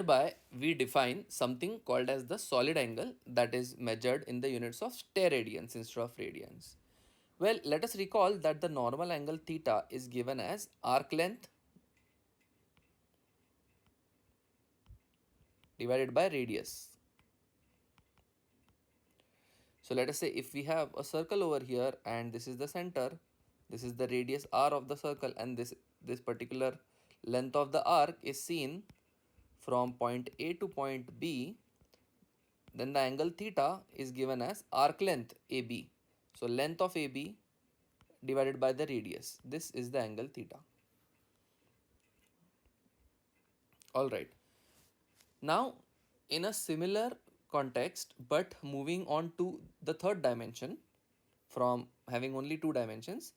hereby we define something called as the solid angle that is measured in the units of steradians instead of radians. Well, let us recall that the normal angle theta is given as arc length divided by radius. So let us say if we have a circle over here and this is the center, this is the radius r of the circle, and this particular length of the arc is seen from point A to point B, then the angle theta is given as arc length AB. So length of AB divided by the radius. This is the angle theta. Alright. Now in a similar context but moving on to the third dimension from having only two dimensions,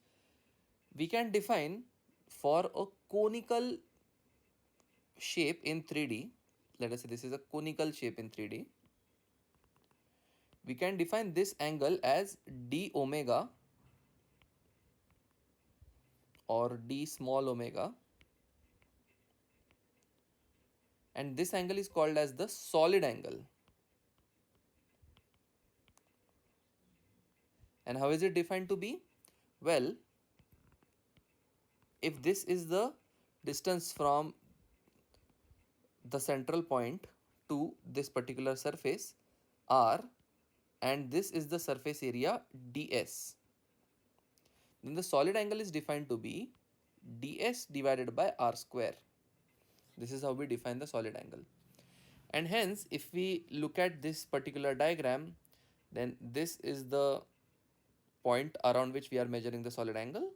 we can define for a conical shape in 3D. Let us say this is a conical shape in 3D. We can define this angle as d omega or d small omega, and this angle is called as the solid angle. And how is it defined to be? Well, if this is the distance from the central point to this particular surface R, and this is the surface area ds, then the solid angle is defined to be ds divided by r square. This is how we define the solid angle. And hence if we look at this particular diagram, then this is the point around which we are measuring the solid angle,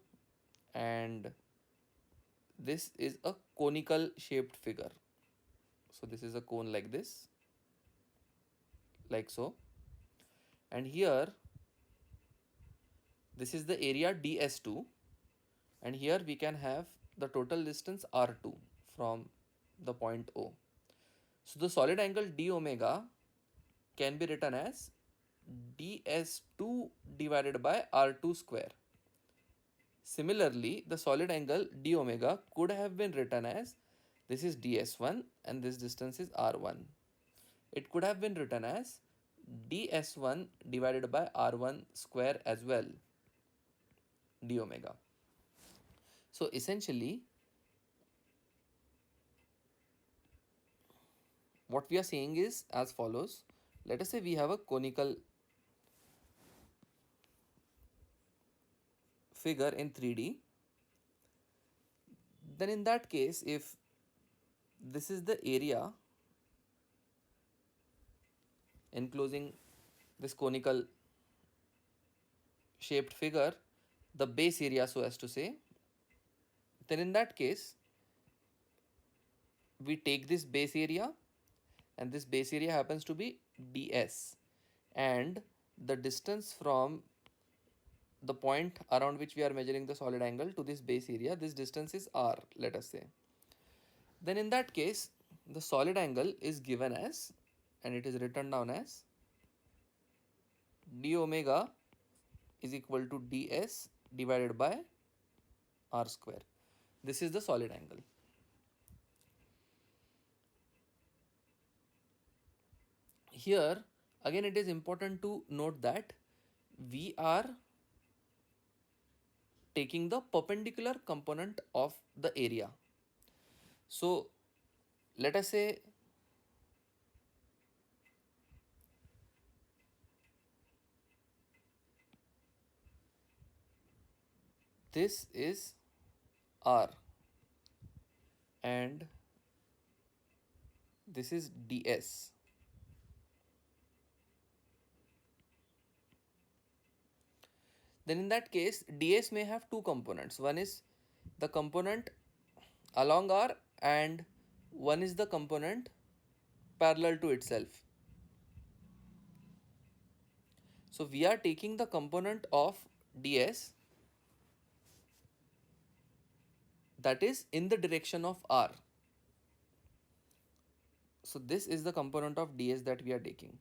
and this is a conical shaped figure. So this is a cone like this, like so, and here this is the area ds2, and here we can have the total distance r2 from the point O. So the solid angle d omega can be written as ds2 divided by r2 square. Similarly, the solid angle d omega could have been written as, this is ds1 and this distance is r1. It could have been written as ds1 divided by r1 square as well, d omega. So essentially what we are saying is as follows. Let us say we have a conical figure in 3D. Then in that case, if this is the area enclosing this conical shaped figure, the base area so as to say, then in that case we take this base area, and this base area happens to be ds, and the distance from the point around which we are measuring the solid angle to this base area, this distance is r, let us say. Then in that case the solid angle is given as, and it is written down as, d omega is equal to ds divided by r square. This is the solid angle. Here again it is important to note that we are taking the perpendicular component of the area. So let us say this is r and this is ds. Then in that case ds may have two components. One is the component along r and one is the component parallel to itself. So we are taking the component of ds that is in the direction of r. So this is the component of ds that we are taking.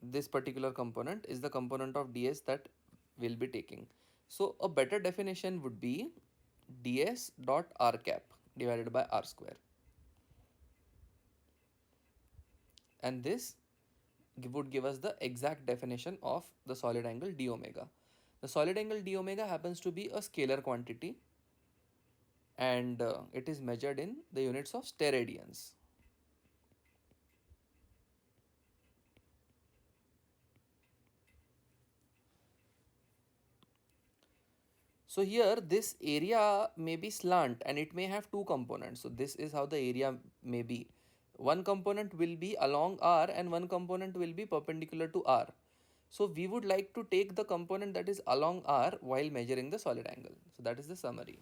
This particular component is the component of ds that we'll be taking. So a better definition would be ds dot r cap divided by r square. and this would give us the exact definition of the solid angle d omega. The solid angle d omega happens to be a scalar quantity, and it is measured in the units of steradians. So here this area may be slant and it may have two components. So this is how the area may be. One component will be along R and one component will be perpendicular to R. So we would like to take the component that is along R while measuring the solid angle. So that is the summary.